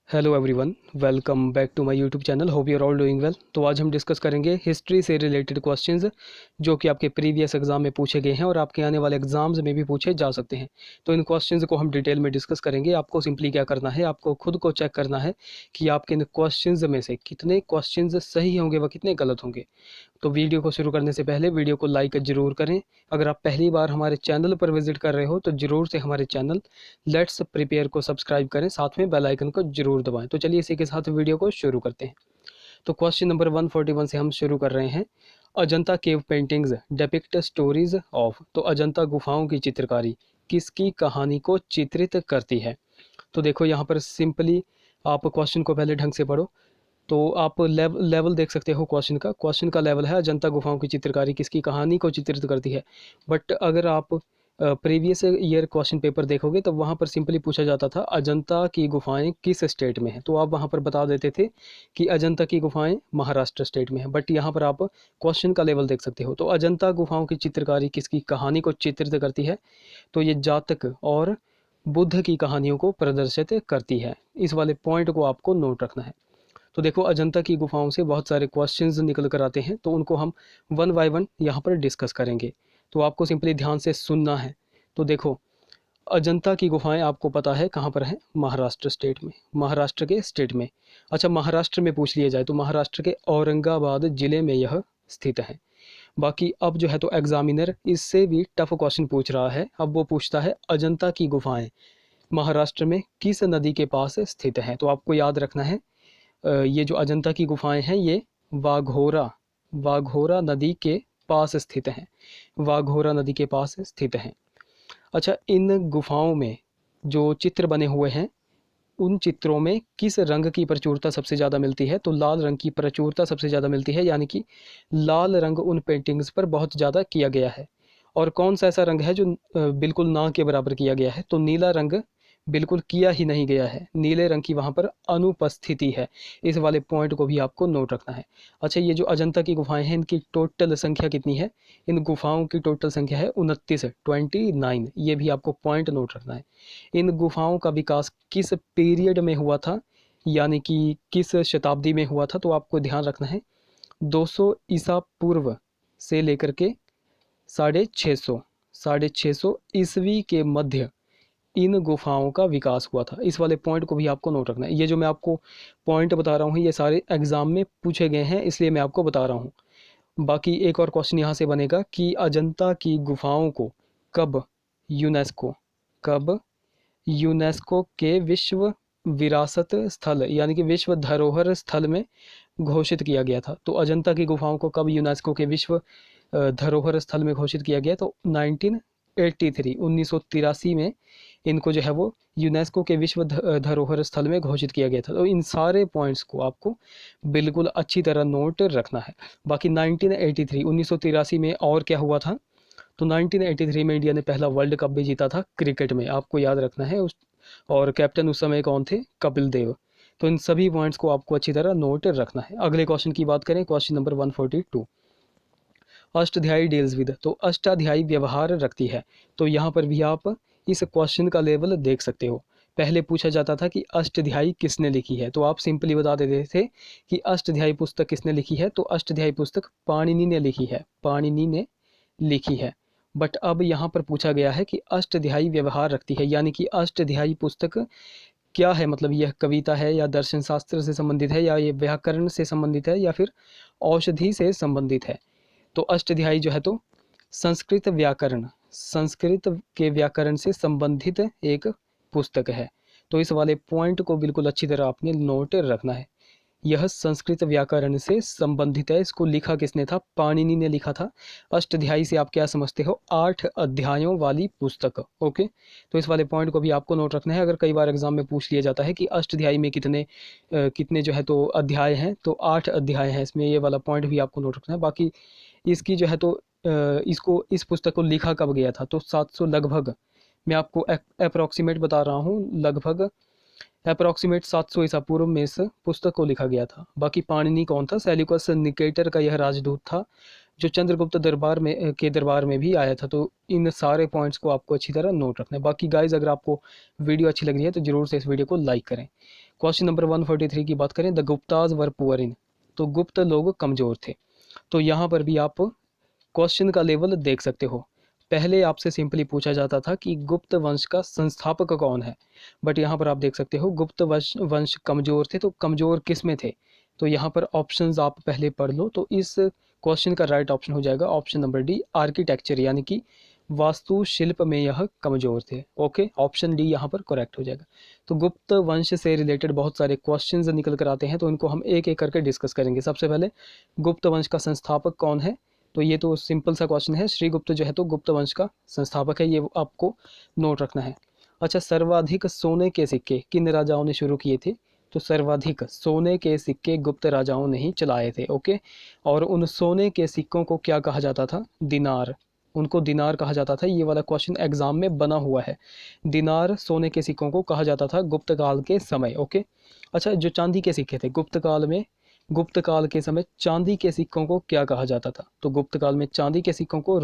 Hello everyone, welcome back to my YouTube channel. Hope you are all doing well. तो आज हम discuss करेंगे history से related questions जो कि आपके प्रीवियस एग्जाम में पूछे गए हैं और आपके आने वाले एग्जाम्स में भी पूछे जा सकते हैं। तो इन क्वेश्चंस को हम डिटेल में डिस्कस करेंगे। आपको सिंपली क्या करना है, आपको खुद को चेक करना है कि आपके इन क्वेश्चंस में से कितने क्वेश्चंस सही होंगे व कितने गलत होंगे। तो वीडियो को शुरू करने से पहले वीडियो को लाइक ज़रूर करें। अगर आप पहली बार हमारे चैनल पर विजिट कर रहे हो तो ज़रूर से हमारे चैनल लेट्स प्रिपेयर को सब्सक्राइब करें, साथ में बेल आइकन को जरूर दबाएं। तो चलिए इसी के साथ वीडियो को शुरू करते हैं। तो क्वेश्चन नंबर 141 से हम शुरू कर रहे हैं। Ajanta cave paintings depict stories of. तो अजंता गुफाओं की चित्रकारी किसकी कहानी को चित्रित करती है। तो देखो यहाँ पर सिंपली आप क्वेश्चन को पहले ढंग से पढ़ो तो आप लेवल देख सकते हो। क्वेश्चन का लेवल है अजंता गुफाओं की चित्रकारी किसकी कहानी को चित्रित करती है। बट अगर आप प्रीवियस ईयर क्वेश्चन पेपर देखोगे तो वहाँ पर सिंपली पूछा जाता था अजंता की गुफाएं किस स्टेट में हैं। तो आप वहाँ पर बता देते थे कि अजंता की गुफाएं महाराष्ट्र स्टेट में हैं। बट यहाँ पर आप क्वेश्चन का लेवल देख सकते हो। तो अजंता गुफाओं की चित्रकारी किसकी कहानी को चित्रित करती है। तो ये जातक और बुद्ध की कहानियों को प्रदर्शित करती है। इस वाले पॉइंट को आपको नोट रखना है। तो देखो अजंता की गुफाओं से बहुत सारे क्वेश्चंस निकल कर आते हैं, तो उनको हम वन बाय वन यहाँ पर डिस्कस करेंगे। तो आपको सिंपली ध्यान से सुनना है। तो देखो अजंता की गुफाएं आपको पता है कहाँ पर है, महाराष्ट्र स्टेट में, महाराष्ट्र के स्टेट में। अच्छा, महाराष्ट्र में पूछ लिया जाए तो महाराष्ट्र के औरंगाबाद जिले में यह स्थित है। बाकी अब जो है तो एग्जामिनर इससे भी टफ क्वेश्चन पूछ रहा है। अब वो पूछता है अजंता की गुफाएं महाराष्ट्र में किस नदी के पास स्थित है। तो आपको याद रखना है ये जो अजंता की गुफाएं हैं ये वाघोरा वाघोरा नदी के पास स्थित हैं। वाघोरा नदी के पास स्थित हैं। अच्छा, इन गुफाओं में जो चित्र बने हुए हैं उन चित्रों में किस रंग की प्रचुरता सबसे ज़्यादा मिलती है। तो लाल रंग की प्रचुरता सबसे ज़्यादा मिलती है, यानी कि लाल रंग उन पेंटिंग्स पर बहुत ज़्यादा किया गया है। और कौन सा ऐसा रंग है जो बिल्कुल ना के बराबर किया गया है। तो नीला रंग बिल्कुल किया ही नहीं गया है, नीले रंग की वहाँ पर अनुपस्थिति है। इस वाले पॉइंट को भी आपको नोट रखना है। अच्छा, ये जो अजंता की गुफाएं हैं इनकी टोटल संख्या कितनी है। इन गुफाओं की टोटल संख्या है 29। ये भी आपको पॉइंट नोट रखना है। इन गुफाओं का विकास किस पीरियड में हुआ था, यानी कि किस शताब्दी में हुआ था। तो आपको ध्यान रखना है 200 ईसा पूर्व से लेकर के 650 ईस्वी के मध्य इन गुफाओं का विकास हुआ था। इस वाले पॉइंट को भी आपको नोट रखना है। ये जो मैं आपको पॉइंट बता रहा हूँ ये सारे एग्जाम में पूछे गए हैं, इसलिए मैं आपको बता रहा हूँ। बाकी एक और क्वेश्चन यहाँ से बनेगा कि अजंता की गुफाओं को कब यूनेस्को कब यूनेस्को के विश्व विरासत स्थल यानी कि विश्व धरोहर स्थल में घोषित किया गया था। तो अजंता की गुफाओं को कब यूनेस्को के विश्व धरोहर स्थल में घोषित किया गया। तो 1983 में इनको जो है वो यूनेस्को के विश्व धरोहर स्थल में घोषित किया गया था। तो इन सारे पॉइंट्स को आपको बिल्कुल अच्छी तरह नोट रखना है। बाकी 1983 में और क्या हुआ था। तो 1983 में इंडिया ने पहला वर्ल्ड कप भी जीता था क्रिकेट में, आपको याद रखना है। और कैप्टन उस समय कौन थे, कपिल देव। तो इन सभी पॉइंट्स को आपको अच्छी तरह नोट रखना है। अगले क्वेश्चन की बात करें, question number 142। Ashtadhyayi deals with. तो अष्टाध्यायी व्यवहार रखती है। तो यहाँ पर भी आप इस क्वेश्चन का लेवल देख सकते हो। पहले पूछा जाता था कि अष्टाध्यायी किसने लिखी है, तो आप सिंपली बता देते थे कि अष्टाध्यायी पुस्तक किसने लिखी है। तो अष्टाध्यायी पुस्तक पाणिनि ने लिखी है, पाणिनि ने लिखी है। बट अब यहाँ पर पूछा गया है कि अष्टाध्यायी व्यवहार रखती है, यानी कि अष्टाध्यायी पुस्तक क्या है। मतलब यह कविता है या दर्शन शास्त्र से संबंधित है या ये व्याकरण से संबंधित है या फिर औषधि से संबंधित है। तो अष्टाध्यायी जो है तो संस्कृत के व्याकरण से संबंधित एक पुस्तक है। तो इस वाले पॉइंट को बिल्कुल अच्छी तरह आपने नोट रखना है। यह संस्कृत व्याकरण से संबंधित है। इसको लिखा किसने था, पाणिनि ने लिखा था। अष्टाध्यायी से आप क्या समझते हो, 8 अध्यायों वाली पुस्तक। ओके, तो इस वाले पॉइंट को भी आपको नोट रखना है। अगर कई बार एग्जाम में पूछ लिया जाता है कि अष्टाध्यायी में कितने जो है तो अध्याय हैं, तो 8 अध्याय हैं इसमें, ये वाला पॉइंट भी आपको नोट रखना है। बाकी इसकी जो है तो इस पुस्तक को लिखा कब गया था। तो 700 लगभग, मैं आपको अप्रॉक्सीमेट बता रहा हूँ, लगभग अप्रॉक्सीमेट 700 ईसा पूर्व में इस पुस्तक को लिखा गया था। बाकी पाणिनि कौन था, सेल्यूकस निकेटर का यह राजदूत था। जो चंद्रगुप्त दरबार में के दरबार में भी आया था। तो इन सारे पॉइंट्स को आपको अच्छी तरह नोट रखना है। बाकी गाइज अगर आपको वीडियो अच्छी लग रही है तो जरूर से इस वीडियो को लाइक करें। क्वेश्चन नंबर 143 की बात करें, the Gupta's were poor in, तो गुप्त लोग कमज़ोर थे। तो यहाँ पर भी आप क्वेश्चन का लेवल देख सकते हो। पहले आपसे सिंपली पूछा जाता था कि गुप्त वंश का संस्थापक कौन है, बट यहाँ पर आप देख सकते हो गुप्त वंश कमज़ोर थे। तो कमज़ोर किस में थे, तो यहाँ पर ऑप्शंस आप पहले पढ़ लो। तो इस क्वेश्चन का राइट ऑप्शन हो जाएगा ऑप्शन नंबर डी, आर्किटेक्चर, यानी कि वास्तुशिल्प में यह कमज़ोर थे। ओके, ऑप्शन डी यहाँ पर करेक्ट हो जाएगा। तो गुप्त वंश से रिलेटेड बहुत सारे क्वेश्चंस निकल कर आते हैं, तो इनको हम एक एक करके डिस्कस करेंगे। सबसे पहले गुप्त वंश का संस्थापक कौन है, तो ये तो सिंपल सा क्वेश्चन है, श्रीगुप्त जो है तो गुप्त वंश का संस्थापक है, ये आपको नोट रखना है। अच्छा, सर्वाधिक सोने के सिक्के किन राजाओं ने शुरू किए थे, तो सर्वाधिक सोने के सिक्के गुप्त राजाओं ने ही चलाए थे। ओके, और उन सोने के सिक्कों को क्या कहा जाता था, दिनार, उनको दिनार कहा जाता था। ये वाला क्वेश्चन एग्जाम में बना हुआ है, दिनार सोने के सिक्कों को कहा जाता था गुप्त काल के समय। ओके, अच्छा, जो चांदी के सिक्के थे गुप्त काल में, गुप्त काल के समय चांदी के सिक्कों को क्या कहा जाता था, तो गुप्त काल में चांदी के सिक्कों को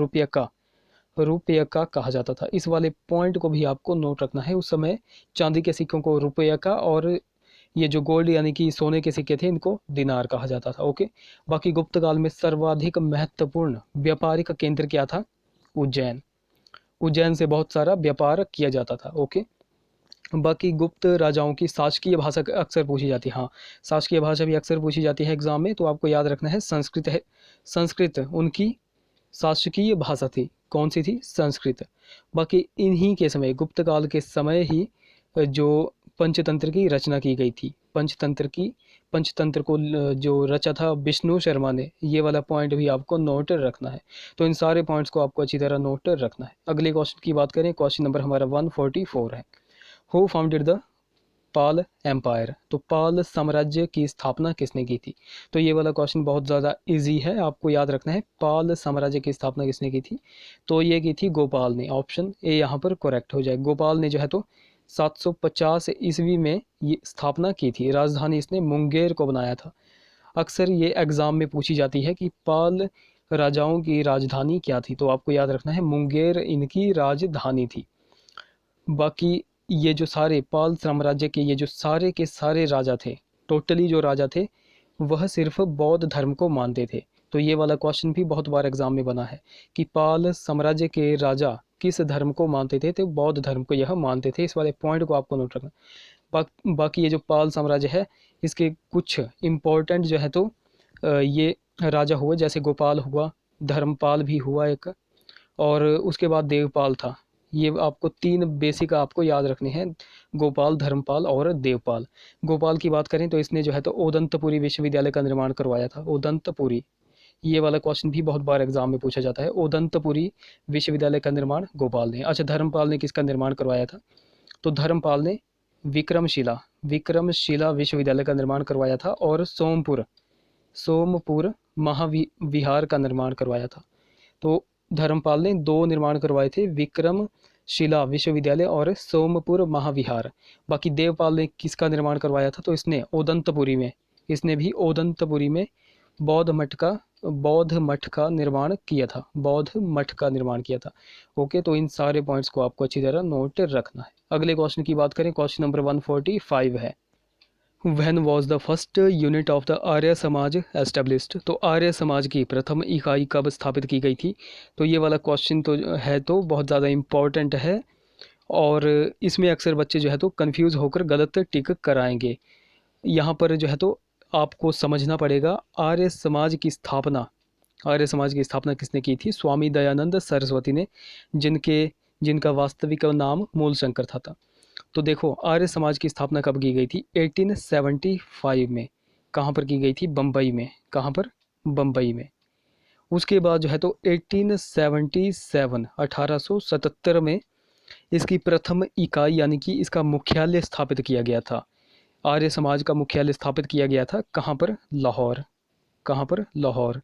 रुपया का कहा जाता था। इस वाले पॉइंट को भी आपको नोट रखना है। उस समय चांदी के सिक्कों को रुपया का, और ये जो गोल्ड यानी कि सोने के सिक्के थे इनको दिनार कहा जाता था। ओके, बाकी गुप्त काल में सर्वाधिक महत्वपूर्ण व्यापारिक केंद्र क्या था, उज्जैन। उज्जैन से बहुत सारा व्यापार किया जाता था। ओके, बाकी गुप्त राजाओं की शासकीय भाषा अक्सर पूछी जाती है। हाँ, शासकीय भाषा भी अक्सर पूछी जाती है एग्जाम में, तो आपको याद रखना है संस्कृत है। संस्कृत उनकी शासकीय भाषा थी, कौन सी थी, संस्कृत। बाकी इन्हीं के समय, गुप्त काल के समय ही जो पंचतंत्र की रचना की गई थी, पंचतंत्र को जो रचा था विष्णु शर्मा ने, ये वाला पॉइंट भी आपको नोट रखना है। तो इन सारे पॉइंट्स को आपको अच्छी तरह नोट रखना है। अगले क्वेश्चन की बात करें, क्वेश्चन नंबर हमारा 144 है, who founded the Pal empire, तो पाल साम्राज्य की स्थापना किसने की थी। तो ये वाला क्वेश्चन बहुत ज़्यादा इजी है, आपको याद रखना है, पाल साम्राज्य की स्थापना किसने की थी, तो ये की थी गोपाल ने। ऑप्शन ए यहाँ पर करेक्ट हो जाए। गोपाल ने जो है तो 750 ईस्वी में ये स्थापना की थी। राजधानी इसने मुंगेर को बनाया था। अक्सर ये एग्ज़ाम में पूछी जाती है कि पाल राजाओं की राजधानी क्या थी, तो आपको याद रखना है मुंगेर इनकी राजधानी थी। बाकी ये जो सारे पाल साम्राज्य के ये जो सारे के सारे राजा थे, टोटली जो राजा थे वह सिर्फ बौद्ध धर्म को मानते थे। तो ये वाला क्वेश्चन भी बहुत बार एग्जाम में बना है कि पाल साम्राज्य के राजा किस धर्म को मानते थे, तो बौद्ध धर्म को यह मानते थे। इस वाले पॉइंट को आपको नोट रखना। बाकी ये जो पाल साम्राज्य है इसके कुछ इम्पोर्टेंट जो है तो ये राजा हुए, जैसे गोपाल हुआ, धर्मपाल भी हुआ एक, और उसके बाद देवपाल था। ये आपको तीन बेसिक आपको याद रखने हैं, गोपाल, धर्मपाल और देवपाल। गोपाल की बात करें तो इसने जो है तो ओदंतपुरी विश्वविद्यालय का निर्माण करवाया था। ओदंतपुरी, ये वाला क्वेश्चन भी बहुत बार एग्जाम में पूछा जाता है। ओदंतपुरी विश्वविद्यालय का निर्माण गोपाल ने। अच्छा, धर्मपाल ने किसका निर्माण करवाया था, तो धर्मपाल ने विक्रमशिला विश्वविद्यालय का निर्माण करवाया था, और सोमपुर महाविहार का निर्माण करवाया था। तो धर्मपाल ने दो निर्माण करवाए थे, विक्रमशिला विश्वविद्यालय और सोमपुर महाविहार। बाकी देवपाल ने किसका निर्माण करवाया था, तो इसने भी ओदंतपुरी में बौद्ध मठ का निर्माण किया था। ओके, तो इन सारे पॉइंट्स को आपको अच्छी तरह नोट रखना है। अगले क्वेश्चन की बात करें, क्वेश्चन नंबर 145 है, When was the first unit of the Arya Samaj established, तो आर्य समाज की प्रथम इकाई कब स्थापित की गई थी। तो ये वाला क्वेश्चन तो है तो बहुत ज़्यादा इम्पॉर्टेंट है, और इसमें अक्सर बच्चे जो है तो कंफ्यूज होकर गलत टिक कराएंगे। यहाँ पर जो है तो आपको समझना पड़ेगा, आर्य समाज की स्थापना किसने की थी, स्वामी दयानंद सरस्वती ने, जिनका वास्तविक नाम मूलशंकर था। तो देखो, आर्य समाज की स्थापना कब की गई थी, 1875 में। कहाँ पर की गई थी, बम्बई में। कहाँ पर, बम्बई में। उसके बाद जो है तो 1877 में इसकी प्रथम इकाई यानी कि इसका मुख्यालय स्थापित किया गया था। आर्य समाज का मुख्यालय स्थापित किया गया था कहाँ पर, लाहौर। कहाँ पर, लाहौर।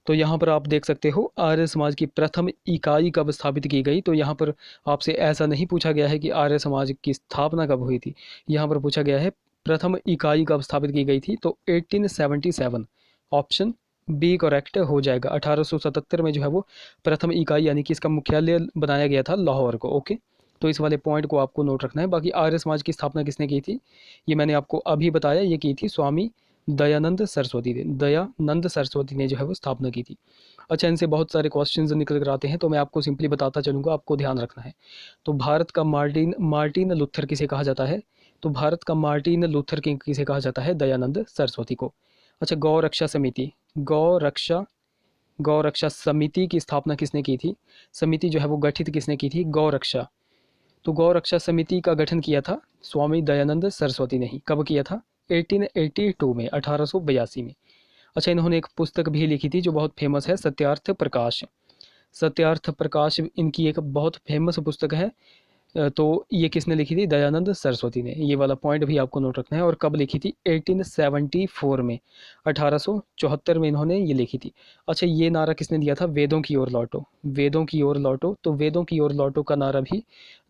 तो यहाँ पर आप देख सकते हो आर्य समाज की प्रथम इकाई कब स्थापित की गई। तो यहाँ पर आपसे ऐसा नहीं पूछा गया है कि आर्य समाज की स्थापना कब हुई थी, यहाँ पर पूछा गया है प्रथम इकाई कब स्थापित की गई थी। तो 1877, ऑप्शन बी करेक्ट हो जाएगा। 1877 में जो है वो प्रथम इकाई यानी कि इसका मुख्यालय बनाया गया था लाहौर को। ओके, तो इस वाले पॉइंट को आपको नोट रखना है। बाकी आर्य समाज की स्थापना किसने की थी, ये मैंने आपको अभी बताया, ये की थी स्वामी दयानंद सरस्वती ने। दयानंद सरस्वती ने जो है वो स्थापना की थी। अच्छा, इनसे बहुत सारे क्वेश्चंस निकल कर आते हैं, तो मैं आपको सिंपली बताता चलूँगा, आपको ध्यान रखना है। तो भारत का मार्टिन मार्टिन लूथर किसे कहा जाता है, तो भारत का मार्टिन लूथर किंग किसे कहा जाता है, दयानंद सरस्वती को। अच्छा, गौ रक्षा समिति, गौ रक्षा समिति की स्थापना किसने की थी, समिति जो है वो गठित किसने की थी, गौ रक्षा। तो गौ रक्षा समिति का गठन किया था स्वामी दयानंद सरस्वती ने ही। कब किया था, 1882 में, 1882 में। अच्छा, इन्होंने एक पुस्तक भी लिखी थी जो बहुत फेमस है, सत्यार्थ प्रकाश। सत्यार्थ प्रकाश इनकी एक बहुत फेमस पुस्तक है। तो ये किसने लिखी थी, दयानंद सरस्वती ने। ये वाला पॉइंट भी आपको नोट रखना है। और कब लिखी थी, 1874 में, 1874 में इन्होंने ये लिखी थी। अच्छा, ये नारा किसने दिया था, वेदों की ओर लौटो, वेदों की ओर लौटो। तो वेदों की ओर लौटो का नारा भी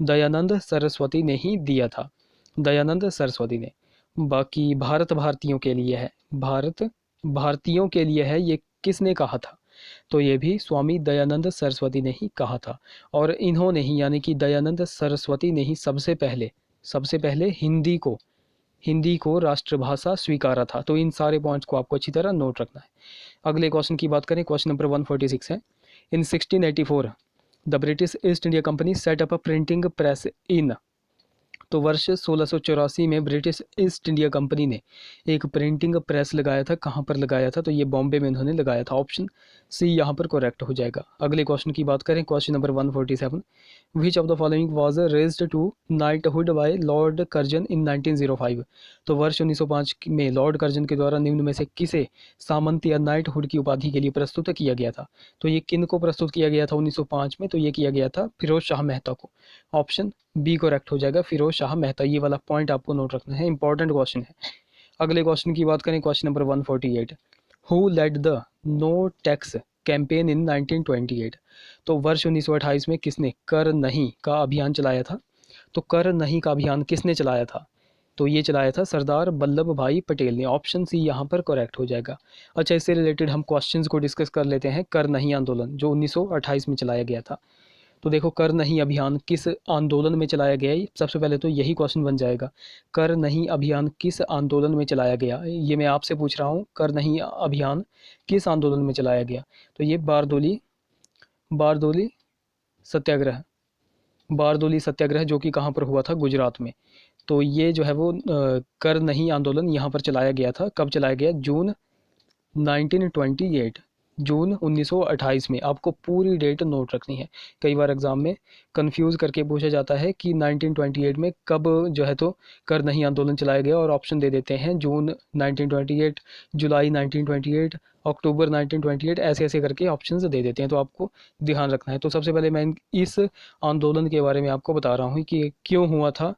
दयानंद सरस्वती ने ही दिया था, दयानंद सरस्वती ने। बाकी भारत भारतीयों के लिए है, भारत भारतीयों के लिए है, ये किसने कहा था, तो ये भी स्वामी दयानंद सरस्वती ने ही कहा था। और इन्होंने ही यानी कि दयानंद सरस्वती ने ही सबसे पहले हिंदी को राष्ट्रभाषा स्वीकारा था। तो इन सारे पॉइंट्स को आपको अच्छी तरह नोट रखना है। अगले क्वेश्चन की बात करें, क्वेश्चन नंबर 146 है। In 1684 the British East India company set up a printing press in. तो वर्ष 1684 में ब्रिटिश ईस्ट इंडिया कंपनी ने एक प्रिंटिंग प्रेस लगाया था। कहाँ पर लगाया था, तो ये बॉम्बे में इन्होंने लगाया था। ऑप्शन सी यहाँ पर करेक्ट हो जाएगा। अगले क्वेश्चन की बात करें, question number 147, which of the following was raised to knighthood by Lord Curzon in 1905। तो वर्ष 1905 में लॉर्ड कर्जन के द्वारा निम्न में से किसे सामंत या नाइटहुड की उपाधि के लिए प्रस्तुत किया गया था। तो ये किन को प्रस्तुत किया गया था 1905 में, तो ये किया गया था फिरोज शाह मेहता को। ऑप्शन बी करेक्ट हो जाएगा, फिरोज शाह मेहता। ये वाला पॉइंट आपको नोट रखना है, इंपॉर्टेंट क्वेश्चन है। अगले क्वेश्चन की बात करें, question number 148, who led the no tax campaign in 1928। तो वर्ष 1928 में किसने कर नहीं का अभियान चलाया था। तो कर नहीं का अभियान किसने चलाया था, तो ये चलाया था सरदार वल्लभ भाई पटेल ने। ऑप्शन सी यहाँ पर करेक्ट हो जाएगा। अच्छा, इससे रिलेटेड हम क्वेश्चंस को डिस्कस कर लेते हैं। कर नहीं आंदोलन जो 1928 में चलाया गया था, तो देखो कर नहीं अभियान किस आंदोलन में चलाया गया, सबसे पहले तो यही क्वेश्चन बन जाएगा। कर नहीं अभियान किस आंदोलन में चलाया गया, ये मैं आपसे पूछ रहा हूँ, कर नहीं अभियान किस आंदोलन में चलाया गया। तो ये बारदोली सत्याग्रह, बारदोली सत्याग्रह जो कि कहाँ पर हुआ था, गुजरात में। तो ये जो है वो कर नहीं आंदोलन यहाँ पर चलाया गया था। कब चलाया गया, जून 1928, जून 1928 में। आपको पूरी डेट नोट रखनी है, कई बार एग्जाम में कंफ्यूज करके पूछा जाता है कि 1928 में कब जो है तो कर नहीं आंदोलन चलाया गया, और ऑप्शन दे देते हैं जून 1928, जुलाई 1928, अक्टूबर 1928, ऐसे ऐसे करके ऑप्शंस दे देते हैं। तो आपको ध्यान रखना है। तो सबसे पहले मैं इस आंदोलन के बारे में आपको बता रहा हूँ कि क्यों हुआ था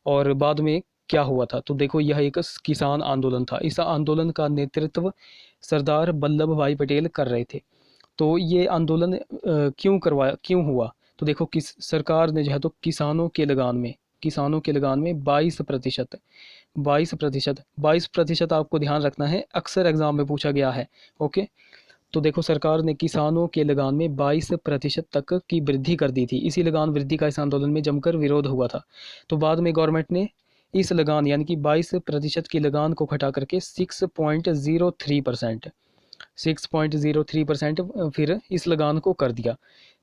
और बाद में क्या हुआ था। तो देखो, यह एक किसान आंदोलन था। इस आंदोलन का नेतृत्व सरदार वल्लभ भाई पटेल कर रहे थे। तो ये आंदोलन क्यों हुआ, तो देखो किस सरकार ने जो है तो किसानों के लगान में 22% आपको ध्यान रखना है, अक्सर एग्जाम में पूछा गया है। ओके, तो देखो सरकार ने किसानों के लगान में 22% तक की वृद्धि कर दी थी। इसी लगान वृद्धि का इस आंदोलन में जमकर विरोध हुआ था। तो बाद में गवर्नमेंट ने इस लगान यानी कि 22% की लगान को घटा करके 6.03% फिर इस लगान को कर दिया।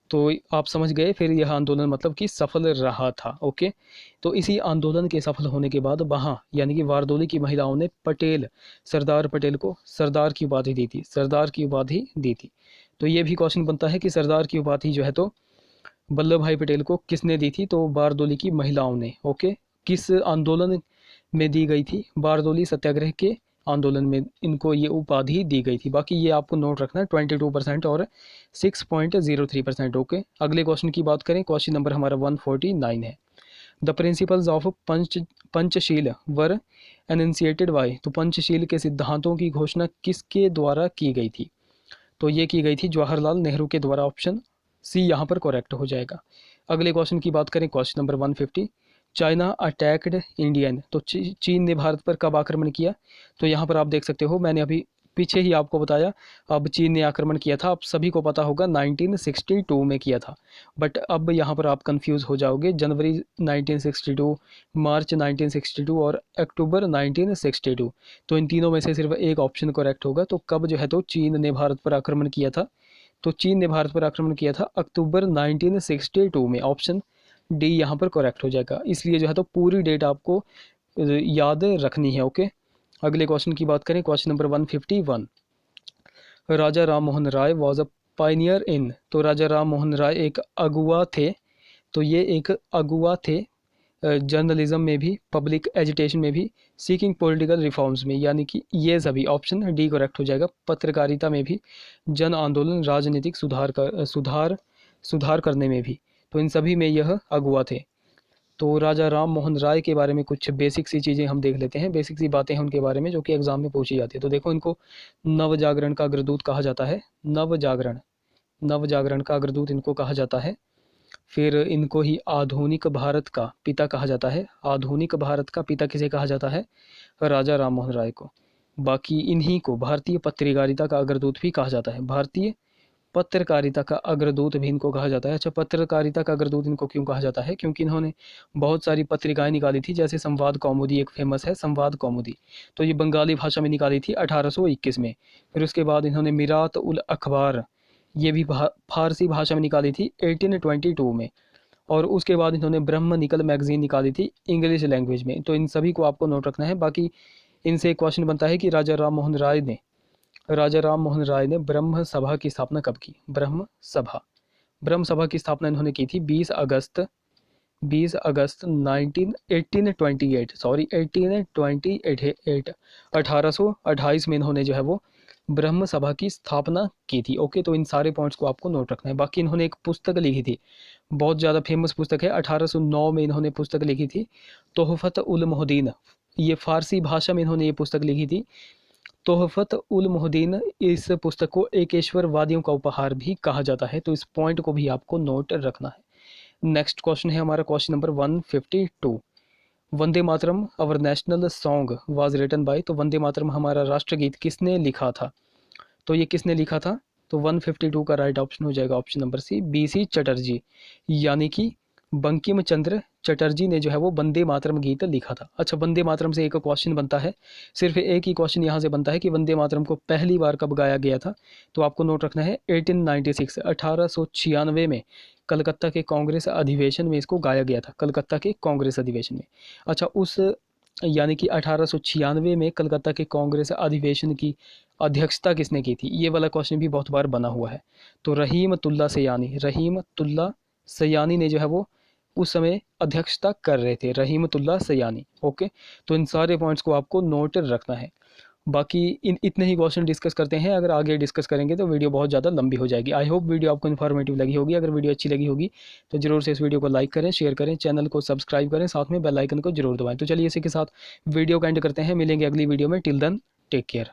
तो आप समझ गए, फिर यह आंदोलन मतलब कि सफल रहा था। ओके, तो इसी आंदोलन के सफल होने के बाद वहाँ यानी कि वारदोली की महिलाओं ने सरदार पटेल को सरदार की उपाधि दी थी। तो ये भी क्वेश्चन बनता है कि सरदार की उपाधि जो है तो वल्लभ भाई पटेल को किसने दी थी, तो बारदोली की महिलाओं ने। ओके, किस आंदोलन में दी गई थी, बारदोली सत्याग्रह के आंदोलन में इनको ये उपाधि दी गई थी। बाकी ये आपको नोट रखना है, 22% और 6.03%। ओके, अगले क्वेश्चन की बात करें, क्वेश्चन नंबर हमारा 149 है। The principles of Panchsheel were enunciated by. तो पंचशील के सिद्धांतों की घोषणा किसके द्वारा की गई थी, तो ये की गई थी जवाहरलाल नेहरू के द्वारा। ऑप्शन सी यहाँ पर करेक्ट हो जाएगा। अगले क्वेश्चन की बात करें, question number 150, China attacked Indian. तो चीन ने भारत पर कब आक्रमण किया, तो यहाँ पर आप देख सकते हो, मैंने अभी पीछे ही आपको बताया, अब चीन ने आक्रमण किया था, आप सभी को पता होगा 1962 में किया था। बट अब यहाँ पर आप कंफ्यूज हो जाओगे, जनवरी 1962, मार्च 1962 और अक्टूबर 1962, तो इन तीनों में से सिर्फ एक ऑप्शन करेक्ट होगा। तो कब जो है तो चीन ने भारत पर आक्रमण किया था, तो चीन ने भारत पर आक्रमण किया था अक्टूबर 1962 में। ऑप्शन डी यहाँ पर करेक्ट हो जाएगा। इसलिए जो है तो पूरी डेट आपको याद रखनी है। ओके, अगले क्वेश्चन की बात करें, question number 151। Raja Ram Mohan Roy was a pioneer in, तो राजा राम मोहन राय एक अगुआ थे, तो ये एक अगुआ थे जर्नलिज्म में भी, पब्लिक एजुटेशन में भी, सीकिंग पॉलिटिकल रिफॉर्म्स में, यानी कि ये सभी ऑप्शन डी करेक्ट हो जाएगा। पत्रकारिता में भी, जन आंदोलन, राजनीतिक सुधार करने में भी, तो इन सभी में यह अगुआ थे। तो राजा राम मोहन राय के बारे में कुछ बेसिक सी चीज़ें हम देख लेते हैं, बेसिक सी बातें हैं उनके बारे में जो कि एग्जाम में पूछी जाती है। तो देखो, इनको नव जागरण का अग्रदूत कहा जाता है, नव जागरण का अग्रदूत इनको कहा जाता है। फिर इनको ही आधुनिक भारत का पिता कहा जाता है। आधुनिक भारत का पिता किसे कहा जाता है? राजा राम मोहन राय को। बाकी इन्हीं को भारतीय पत्रकारिता का अग्रदूत भी कहा जाता है, भारतीय पत्रकारिता का अग्रदूत भी इनको कहा जाता है। अच्छा, पत्रकारिता का अग्रदूत इनको क्यों कहा जाता है? क्योंकि इन्होंने बहुत सारी पत्रिकाएं निकाली थी, जैसे संवाद कौमुदी एक फेमस है, संवाद कौमुदी, तो ये बंगाली भाषा में निकाली थी 1821 में। फिर उसके बाद इन्होंने मिरात उल अखबार, ये भी फारसी भाषा में निकाली थी 1822 में। और उसके बाद इन्होंने ब्रह्म निकल मैगजीन निकाली थी इंग्लिश लैंग्वेज में। तो इन सभी को आपको नोट रखना है। बाकी इनसे एक क्वेश्चन बनता है कि राजा राम मोहन राय ने ब्रह्म सभा की स्थापना कब की? ब्रह्म सभा की स्थापना इन्होंने की थी 20 अगस्त 1828 में इन्होंने जो है वो ब्रह्म सभा की स्थापना की थी। ओके, तो इन सारे पॉइंट्स को आपको नोट रखना है। बाकी इन्होंने एक पुस्तक लिखी थी, बहुत ज़्यादा फेमस पुस्तक है, 1809 में इन्होंने पुस्तक लिखी थी, तोहफत उल मोहद्दीन। ये फारसी भाषा में इन्होंने ये पुस्तक लिखी थी, तोहफत उल मोहद्दीन। इस पुस्तक को एकेश्वरवादियों का उपहार भी कहा जाता है, तो इस पॉइंट को भी आपको नोट रखना है। नेक्स्ट क्वेश्चन है हमारा question number 152। Vande Mataram our national song was written by, तो वंदे मातरम हमारा राष्ट्रगीत किसने लिखा था? तो ये किसने लिखा था? तो 152 का राइट ऑप्शन हो जाएगा option number C, BC Chatterjee, यानी कि बंकिम चंद्र चटर्जी ने जो है वो वंदे मातरम गीत लिखा था। अच्छा, वंदे मातरम से एक क्वेश्चन बनता है, सिर्फ एक ही क्वेश्चन यहाँ से बनता है कि वंदे मातरम को पहली बार कब गाया गया था? तो आपको नोट रखना है 1896 में कलकत्ता के कांग्रेस अधिवेशन में इसको गाया गया था, कलकत्ता के कांग्रेस अधिवेशन में। अच्छा, उस यानी कि 1896 में कलकत्ता के कांग्रेस अधिवेशन की अध्यक्षता किसने की थी? ये वाला क्वेश्चन भी बहुत बार बना हुआ है। तो रहीमतुल्ला सयानी ने जो है वो उस समय अध्यक्षता कर रहे थे, रहीमतुल्ला सयानी। ओके, तो इन सारे पॉइंट्स को आपको नोट रखना है। बाकी इतने ही क्वेश्चन डिस्कस करते हैं, अगर आगे डिस्कस करेंगे तो वीडियो बहुत ज़्यादा लंबी हो जाएगी। आई होप वीडियो आपको इन्फॉर्मेटिव लगी होगी। अगर वीडियो अच्छी लगी होगी तो ज़रूर से इस वीडियो को लाइक करें, शेयर करें, चैनल को सब्सक्राइब करें, साथ में बेल आइकन को जरूर दबाएं। तो चलिए इसी के साथ वीडियो का एंड करते हैं, मिलेंगे अगली वीडियो में। Till then take care.